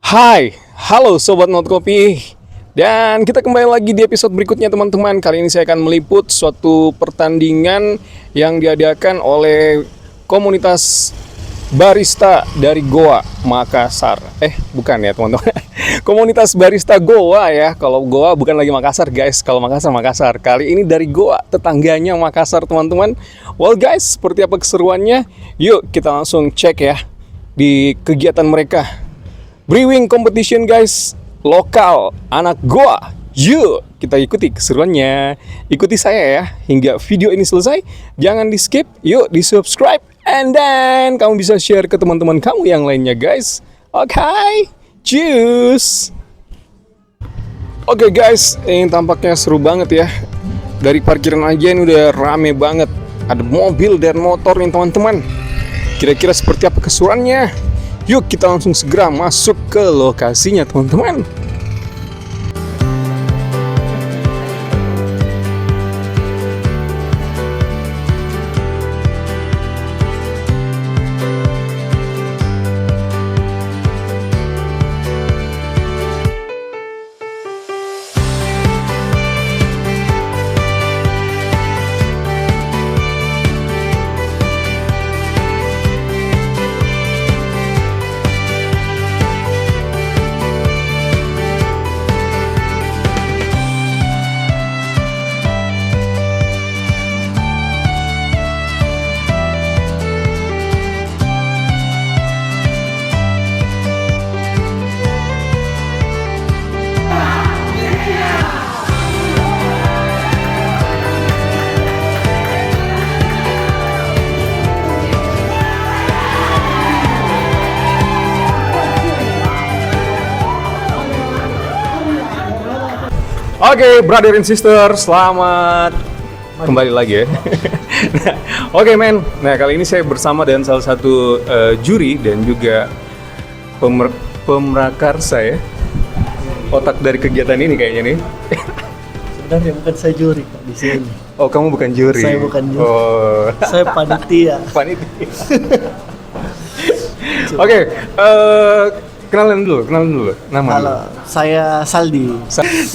Hai, halo Sobat Not Kopi. Dan kita kembali lagi di episode berikutnya teman-teman. Kali ini saya akan meliput suatu pertandingan yang diadakan oleh komunitas barista dari Goa, Makassar. Bukan ya teman-teman. Komunitas barista Goa ya. Kalau Goa bukan lagi Makassar guys. Kalau Makassar, Makassar. Kali ini dari Goa, tetangganya Makassar teman-teman. Well guys, seperti apa keseruannya? Yuk kita langsung cek ya di kegiatan mereka. Brewing competition guys, lokal anak Goa. Yuk kita ikuti keseruannya. Ikuti saya ya hingga video ini selesai. Jangan di skip, yuk di subscribe. And then kamu bisa share ke teman-teman kamu yang lainnya guys. Oke, cheers. Oke guys, ini tampaknya seru banget ya. Dari parkiran aja ini udah rame banget. Ada mobil dan motor nih teman-teman. Kira-kira seperti apa keseruannya? Yuk kita langsung segera masuk ke lokasinya teman-teman. Oke, brother and sister, selamat kembali lagi ya. Oke, men. Nah, kali ini saya bersama dengan salah satu juri dan juga pemrakarsa ya. Otak dari kegiatan ini kayaknya nih. Sebenarnya bukan saya juri Kak, di sini. Oh, kamu bukan juri. Saya bukan juri. Oh. Saya panitia. Panitia. Oke, kenalan dulu. Nama Halo, dulu. saya Saldi.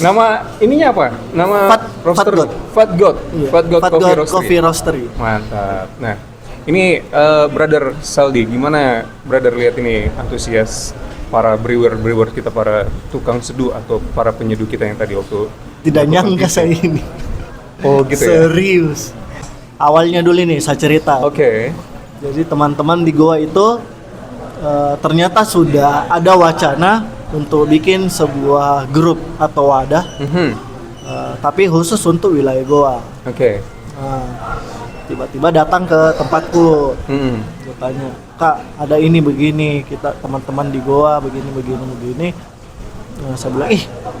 Nama ininya apa? Nama roaster. Fat God. Iya, Fat God Coffee Roastery. Mantap. Nah, ini Brother Saldi, gimana Brother lihat ini antusias para brewer kita, para tukang seduh atau para penyeduh kita yang tadi waktu Tidak nyangka saya ini. Oh, gitu ya. Serius. Awalnya dulu nih saya cerita. Oke. Jadi teman-teman di Goa itu ternyata sudah ada wacana untuk bikin sebuah grup atau wadah, tapi khusus untuk wilayah Goa. Oke. Tiba-tiba datang ke tempatku, gue tanya, Kak, ada ini begini, kita teman-teman di Goa begini. Saya bilang,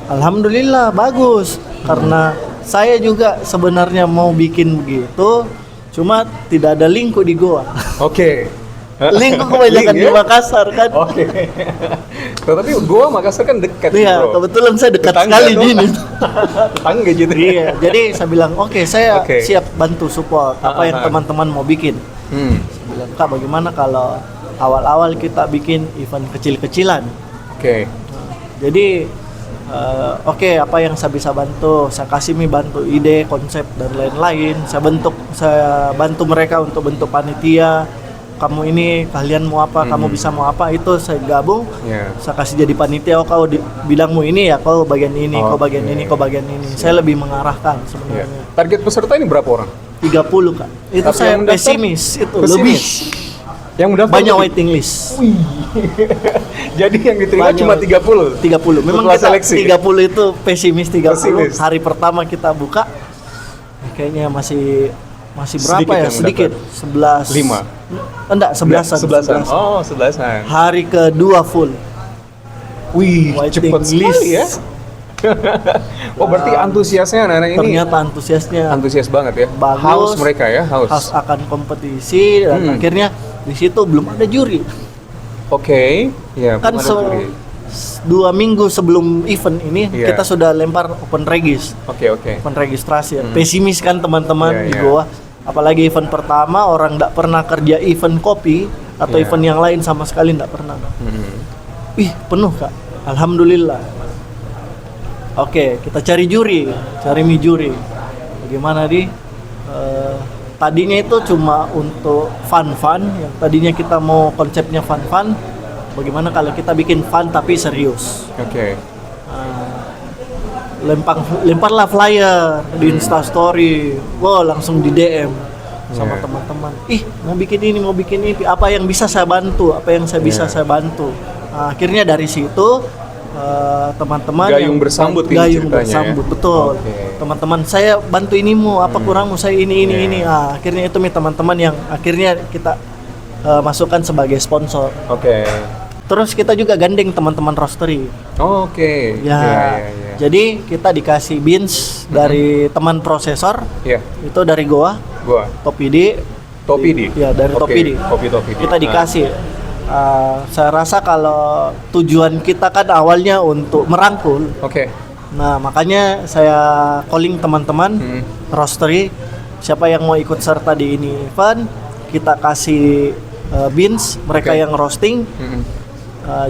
alhamdulillah bagus, karena saya juga sebenarnya mau bikin begitu, cuma tidak ada lingku di Goa. Oke. Lingku kebanyakan di Makassar kan. Oke. Tapi Goa Makassar kan dekat. Iya, bro. kebetulan saya dekat Tetangga sekali dong. gini. Tetangga gitu. Iya, jadi saya bilang, saya Oke. siap bantu support apa yang teman-teman mau bikin. Saya bilang, Kak, bagaimana kalau awal-awal kita bikin event kecil-kecilan? Oke. Jadi apa yang saya bisa bantu, saya kasih bantu ide, konsep dan lain-lain. Saya bantu mereka untuk bentuk panitia. Kamu ini kalian mau apa, kamu bisa mau apa, itu saya gabung. Saya kasih jadi panitia. Kau bilangmu ini ya, kau bagian ini, kau bagian ini, kau bagian ini. Saya lebih mengarahkan sebenarnya. Target peserta ini berapa orang? 30 Kak. Itu Tapi saya yang mendaftar? pesimis itu Pesimis? lebih. Yang mendaftar Banyak lebih? waiting list. Jadi yang diterima Banyak. cuma 30. 30. Memang Setelah kita seleksi. 30 itu pesimis 30. Pesimis. Hari pertama kita buka kayaknya masih berapa Sedikit ya? yang Sedikit. 11. 5. Enggak, 11-an. 11-an. Oh, 11-an. Hari kedua full. Wih, Waiting cepet sekali ya. Oh, berarti antusiasnya anak-anak ini Ternyata antusiasnya antusias banget ya. bagus. Haus mereka ya, haus. akan kompetisi dan akhirnya di situ belum ada juri. Oke. Ya, Kan belum ada juri. 2 minggu sebelum event ini kita sudah lempar open regis. Oke. Open registrasi ya. Pesimis kan teman-teman di Iya. Goa. Apalagi event pertama, orang nggak pernah kerja event kopi atau event yang lain sama sekali nggak pernah. Ih, penuh Kak. Alhamdulillah. Oke, kita cari mi juri. Bagaimana di? Tadinya itu cuma untuk fun-fun. Yang tadinya kita mau konsepnya fun-fun. Bagaimana kalau kita bikin fun tapi serius? Oke. Lemparlah flyer di Instastory. Wow, langsung di DM sama teman-teman. Ih, mau bikin ini. Apa yang bisa saya bantu? Saya bantu? Nah, akhirnya dari situ teman-teman Gayung bersambut ini gayung ceritanya, bersambut ya? betul. Okay. Teman-teman saya bantu inimu, apa kurangmu saya ini. Ah, akhirnya itu teman-teman yang akhirnya kita masukkan sebagai sponsor. Oke. Terus kita juga gandeng teman-teman roastery. Oke. Ya. Jadi kita dikasih beans dari teman prosesor. Iya. Itu dari Goa, Gua. Topidi. Topidi. Ya, dari Oke, Topidi. Kopi Topidi. Kita dikasih. Saya rasa kalau tujuan kita kan awalnya untuk merangkul. Oke. Nah, makanya saya calling teman-teman roastery, siapa yang mau ikut serta di ini event, kita kasih beans mereka yang roasting.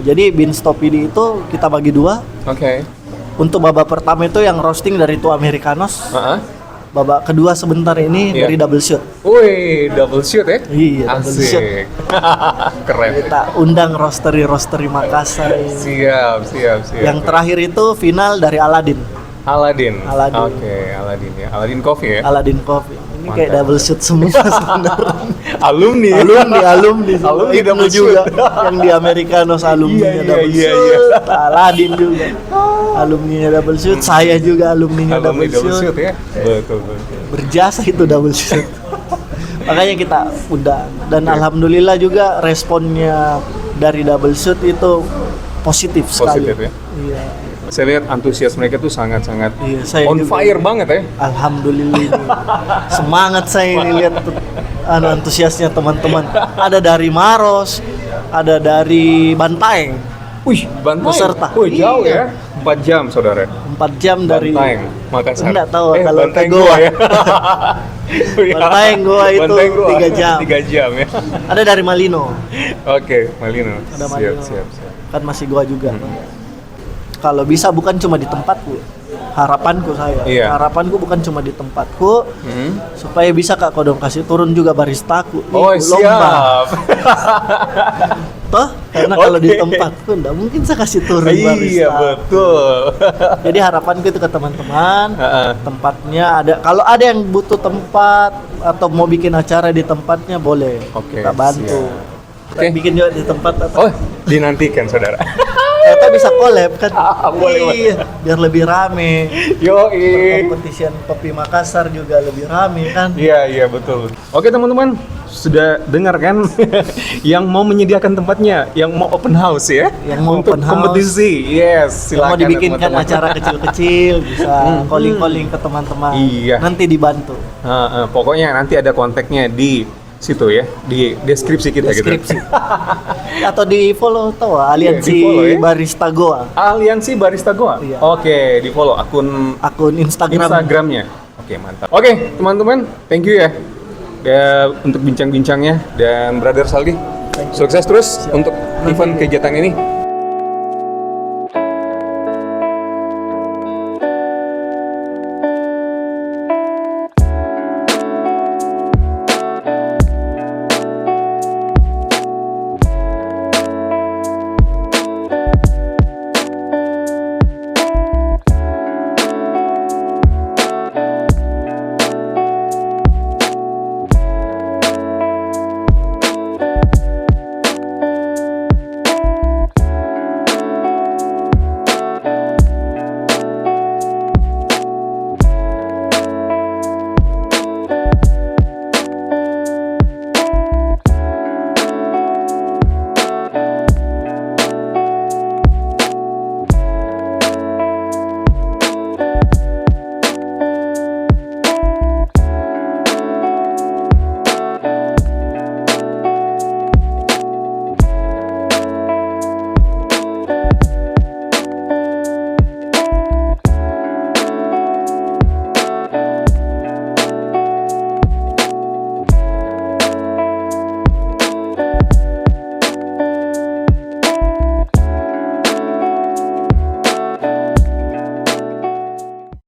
Jadi beans Topidi itu kita bagi 2. Oke. Untuk babak pertama itu yang roasting dari itu Americanos. Babak kedua sebentar ini dari double shoot. Wih, double shoot ya? Iya, double shoot. Asik. Keren. Kita undang roastery Makassar. Siap. Yang terakhir itu final dari Aladin. Aladin. Aladin. Oke, Aladin ya. Aladin Coffee ya. Aladin Coffee. Ini Mantap. kayak double shoot semua sebenarnya. Alumni. alumni Alumni Ibnu double juga shoot. yang di Americanos alumninya double shoot. Aladin juga alumninya double shoot. Saya juga alumninya Alumni double shoot. ya. Betul. Berjasa itu double shoot. Makanya kita undang dan alhamdulillah juga responnya dari double shoot itu positif sekali. Positif ya. Iya. Saya lihat antusias mereka tuh sangat-sangat Iya, saya on juga. fire banget ya. Alhamdulillah ini. Semangat saya ini lihat antusiasnya teman-teman. Ada dari Maros, ada dari Bantaeng. Wih, Bantaeng. Peserta. Wih, jauh Iya. ya. 4 jam, saudara. 4 jam dari Bantaeng, Makassar. Enggak tahu kalau Bantaeng ke Goa. ya. Bantaeng Goa itu Bantaeng Goa. 3 jam. 3 jam ya. Ada dari Malino. Oke, Malino. Ada Siap, Malino. siap. Kan masih Goa juga. Kalau bisa bukan cuma di tempatku. Harapanku saya. Iya. Harapanku bukan cuma di tempatku. Supaya bisa Kak Kodong kasih turun juga baristaku. Oh, Lomba. siap. Toh, karena kalau di tempatku enggak mungkin saya kasih turun barista. Iya, betul. Jadi harapanku itu ke teman-teman, Heeh. tempatnya ada. Kalau ada yang butuh tempat atau mau bikin acara di tempatnya boleh, Oke, kita bantu. siap. Kita Oke. bikin juga di tempat atau Oh, dinantikan, saudara. kita bisa collab kan? Boleh, Iya, biar lebih rame. Yoi. Kompetisian kopi Makassar juga lebih rame kan? Iya, betul. Oke, teman-teman, sudah dengar kan yang mau menyediakan tempatnya, yang mau open house ya? Yang mau untuk open house. kompetisi. Yes, Yang silakan. mau ya, dibikinkan teman-teman. acara kecil-kecil bisa calling-calling ke teman-teman. Iya. Nanti dibantu. Pokoknya nanti ada kontaknya di situ ya, di deskripsi kita Deskripsi. gitu. Atau di follow tahu Aliansi di-follow ya. Barista Goa. Aliansi Barista Goa. Iya. Oke, di follow akun Akun Instagram. Instagramnya. Oke, mantap. Oke, teman-teman, thank you ya. Untuk bincang-bincangnya dan Brother Saldi. Sukses terus untuk event kegiatan ini.